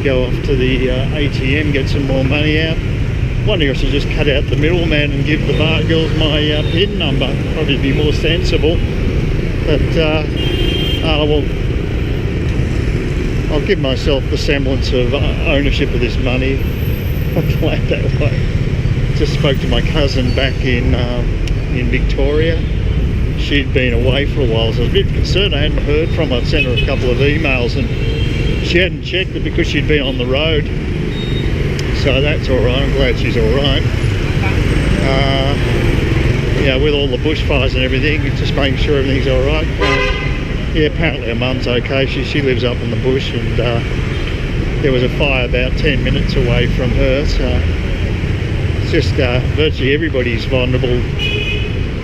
go off to the ATM, get some more money out. Wondering if I should just cut out the middleman and give the bar girls my PIN number. Probably be more sensible. But well, I'll give myself the semblance of ownership of this money. I'll play it that way. Just spoke to my cousin back in Victoria. She'd been away for a while, so I was a bit concerned. I hadn't heard from her. I sent her a couple of emails and she hadn't checked it because she'd been on the road. So that's alright, I'm glad she's alright. Yeah, with all the bushfires and everything, just making sure everything's alright. Yeah, apparently her mum's okay. She lives up in the bush, and there was a fire about 10 minutes away from her, so it's just virtually everybody's vulnerable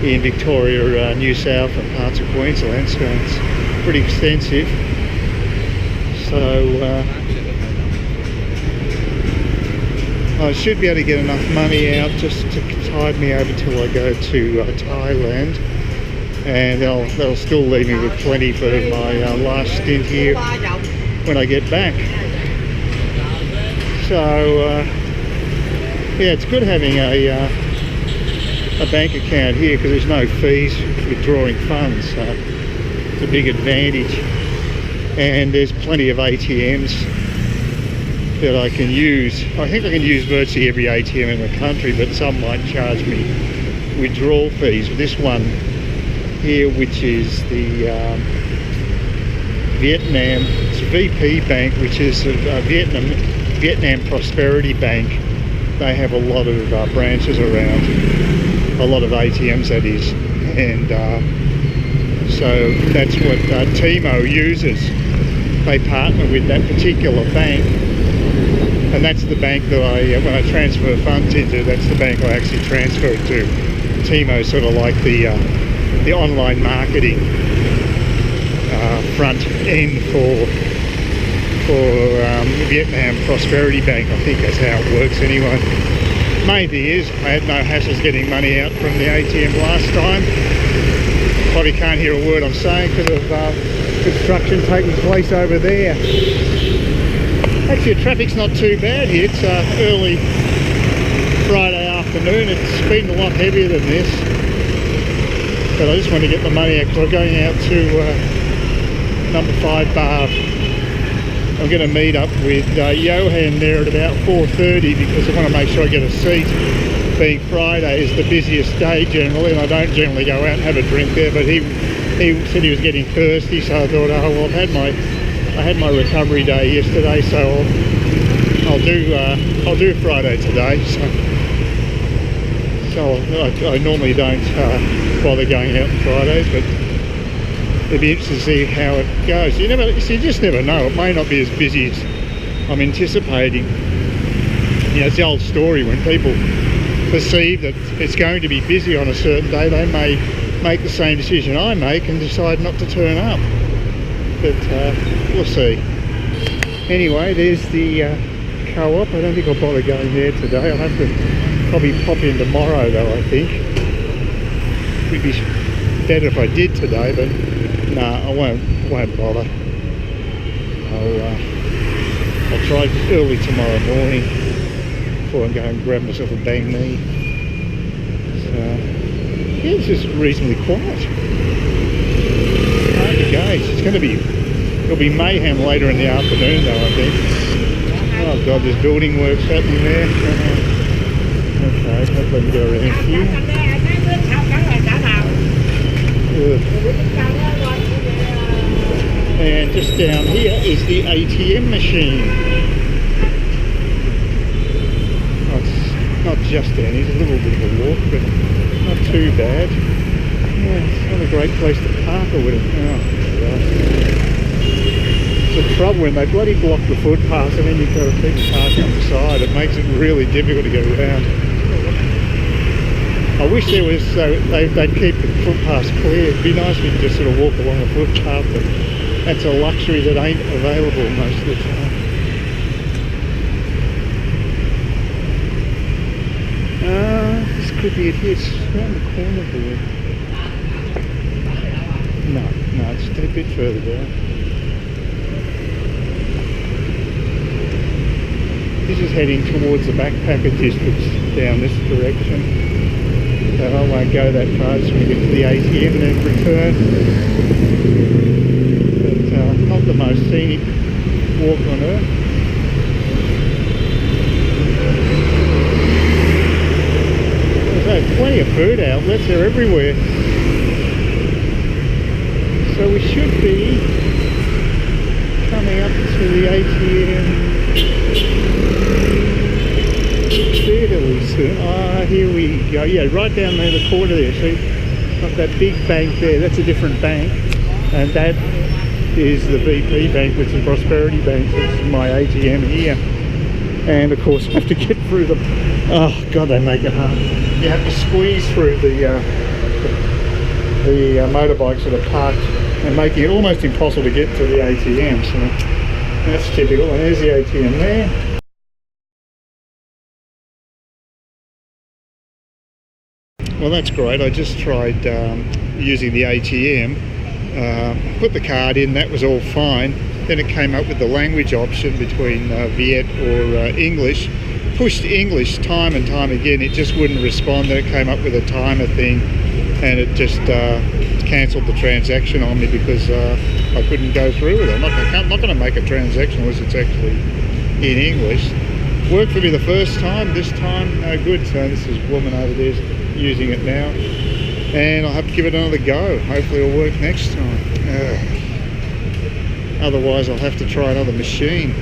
in Victoria, New South and parts of Queensland, so it's pretty extensive. So I should be able to get enough money out just to tide me over till I go to Thailand, and they'll still leave me with plenty for my last stint here when I get back. So yeah, it's good having a bank account here because there's no fees for withdrawing funds, so it's a big advantage. And there's plenty of ATMs that I can use. I think I can use virtually every ATM in the country, but some might charge me withdrawal fees. This one here, which is the Vietnam, it's VPbank, which is a Vietnam Prosperity Bank. They have a lot of branches around, a lot of ATMs that is, and so that's what Timo uses. They partner with that particular bank, and that's the bank that when I transfer funds into, that's the bank I actually transfer it to. Timo's sort of like the online marketing front end for Vietnam Prosperity Bank. I think that's how it works anyway. Main thing is, I had no hassles getting money out from the ATM last time. Probably can't hear a word I'm saying because of construction taking place over there. Actually, the traffic's not too bad here. It's early Friday afternoon. It's been a lot heavier than this. But I just want to get the money out because I'm going out to number 5 bar. I'm going to meet up with Johan there at about 4:30 because I want to make sure I get a seat. Being Friday is the busiest day generally, and I don't generally go out and have a drink there, but he said he was getting thirsty, so I thought, oh well, I had my recovery day yesterday, so I'll do Friday today. So I normally don't bother going out on Fridays, but it'd be interesting to see how it goes. You just never know. It may not be as busy as I'm anticipating. You know, it's the old story. When people perceive that it's going to be busy on a certain day, they may make the same decision I make and decide not to turn up. But we'll see. Anyway, there's the co-op. I don't think I'll bother going there today. I'll have to probably pop in tomorrow though, I think. It would be better if I did today, but nah, I won't bother. I'll try early tomorrow morning before I go and grab myself a bang me. So yeah, it's just reasonably quiet. Hard to gauge. It'll be mayhem later in the afternoon though, I think. Oh god, there's building works happening there. Okay, hopefully I can go around here. And just down here is the ATM machine. Oh, it's not just down here, it's a little bit of a walk, but not too bad. Yeah, it's not a great place to park or whatever. Oh, right. It's the trouble when they bloody block the footpath and then you've got people parking on the side. It makes it really difficult to get around. I wish there was, they'd keep the footpaths clear. It'd be nice if you could just sort of walk along the footpath, but that's a luxury that ain't available most of the time. This could be it here. It's around the corner there. No, it's a bit further down. This is heading towards the backpacker districts down this direction. So I won't go that far, just want to get to the ATM and then return. But not the most scenic walk on earth. There's plenty of food outlets, they're everywhere. So we should be coming up to the ATM fairly soon. Ah, here we go. Yeah, right down there, the corner there. See, got that big bank there. That's a different bank, and that is the VPbank, which is Prosperity Bank. This is my ATM here, and of course I have to get through the. Oh God, they make it hard. You have to squeeze through the motorbikes that are parked, and making it almost impossible to get to the ATM. So that's typical. And there's the ATM there. Well, that's great. I just tried using the ATM, put the card in, that was all fine. Then it came up with the language option between Viet or English. Pushed English time and time again, it just wouldn't respond. Then it came up with a timer thing, and it just cancelled the transaction on me because I couldn't go through with it. I'm not going to make a transaction unless it's actually in English. Worked for me the first time, this time no good. So this is a woman over there using it now, and I'll have to give it another go. Hopefully it'll work next time. Otherwise I'll have to try another machine.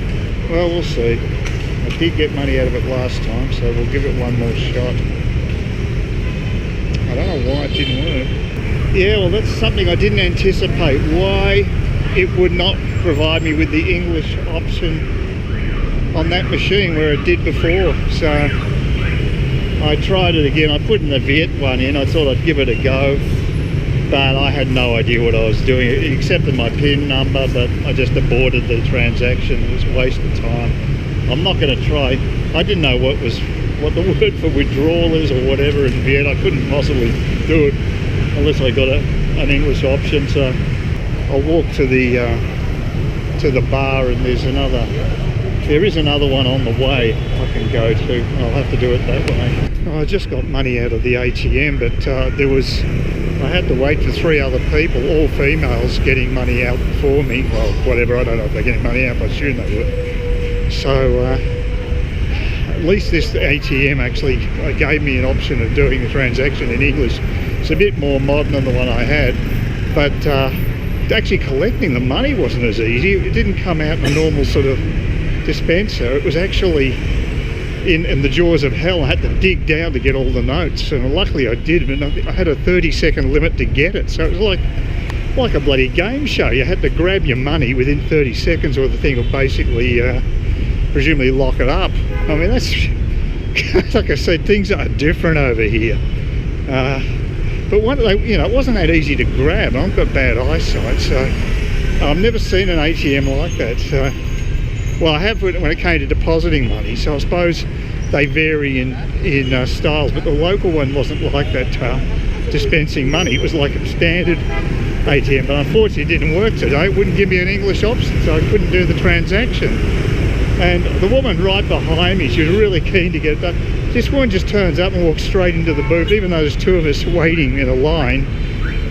Well, we'll see. I did get money out of it last time, so we'll give it one more shot. I don't know why it didn't work. Yeah, well, that's something I didn't anticipate. Why it would not provide me with the English option on that machine where it did before. So I tried it again. I put in the Viet one in. I thought I'd give it a go, but I had no idea what I was doing. It accepted my PIN number, but I just aborted the transaction. It was a waste of time. I'm not going to try. I didn't know what the word for withdrawal is or whatever in Viet. I couldn't possibly do it unless I got an English option. So I'll walk to the bar, and there is another one on the way I can go to. I'll have to do it that way. I just got money out of the ATM, but I had to wait for 3 other people, all females, getting money out for me. Well, whatever, I don't know if they're getting money out, but I assume they were. So at least this ATM actually gave me an option of doing the transaction in English. It's a bit more modern than the one I had, but actually collecting the money wasn't as easy. It didn't come out in a normal sort of dispenser. It was actually in the jaws of hell. I had to dig down to get all the notes, and luckily I did, but I had a 30-second limit to get it, so it was like a bloody game show. You had to grab your money within 30 seconds or the thing would basically presumably lock it up. I mean, that's like I said, things are different over here. But it wasn't that easy to grab. I've got bad eyesight, so I've never seen an ATM like that. So, well, I have when it came to depositing money, so I suppose they vary in styles, but the local one wasn't like that, dispensing money. It was like a standard ATM, but unfortunately it didn't work today. It wouldn't give me an English option, so I couldn't do the transaction. And the woman right behind me, she was really keen to get it done. This woman just turns up and walks straight into the booth, even though there's 2 of us waiting in a line.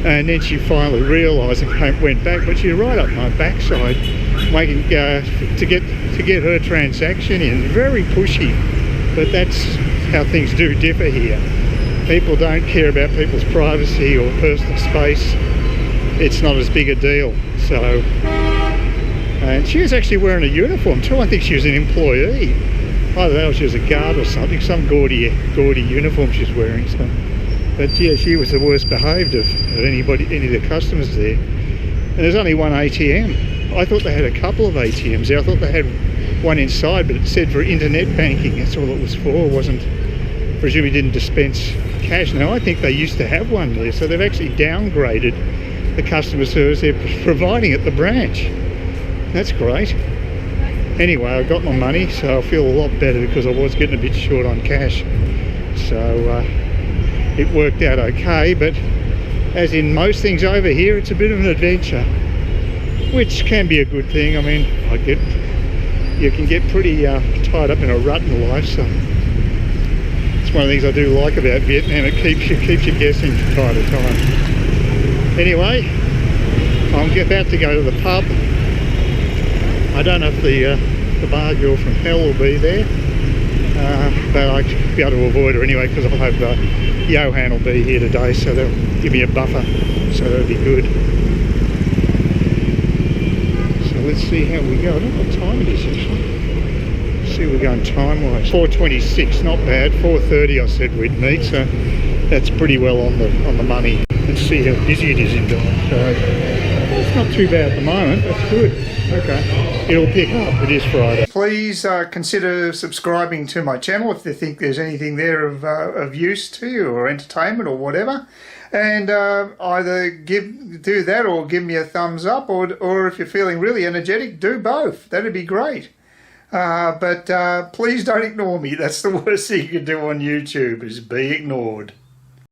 And then she finally realised and went back, but she was right up my backside, making to get her transaction in. Very pushy, but that's how things do differ here. People don't care about people's privacy or personal space. It's not as big a deal. So, and she was actually wearing a uniform too. I think she was an employee. I don't know if she was a guard or something, some gaudy uniform she's wearing. So, but yeah, she was the worst behaved of any of the customers there. And there's only one ATM. I thought they had a couple of ATMs there. I thought they had one inside, but it said for internet banking. That's all it was for. It wasn't, presumably didn't dispense cash. Now I think they used to have one there, so they've actually downgraded the customer service they're providing at the branch. That's great. Anyway, I got my money, so I feel a lot better because I was getting a bit short on cash. So it worked out okay, but as in most things over here, it's a bit of an adventure, which can be a good thing. I mean, I get you can get pretty tied up in a rut in life. So it's one of the things I do like about Vietnam. It keeps you guessing from time to time. Anyway, I'm about to go to the pub. I don't know if the bar girl from hell will be there, but I should be able to avoid her anyway, because I'll have Johan will be here today, so that'll give me a buffer, so that'll be good. So let's see how we go. I don't know what time it is actually. Let's see, we're going time-wise. 4:26, not bad. 4:30 I said we'd meet, so that's pretty well on the money. Let's see how busy it is indoors. So it's not too bad at the moment. That's good. Okay, it'll pick up. It is Friday. Please consider subscribing to my channel if you think there's anything there of use to you, or entertainment or whatever. And either do that or give me a thumbs up, or if you're feeling really energetic, do both. That'd be great. But please don't ignore me. That's the worst thing you can do on YouTube, is be ignored.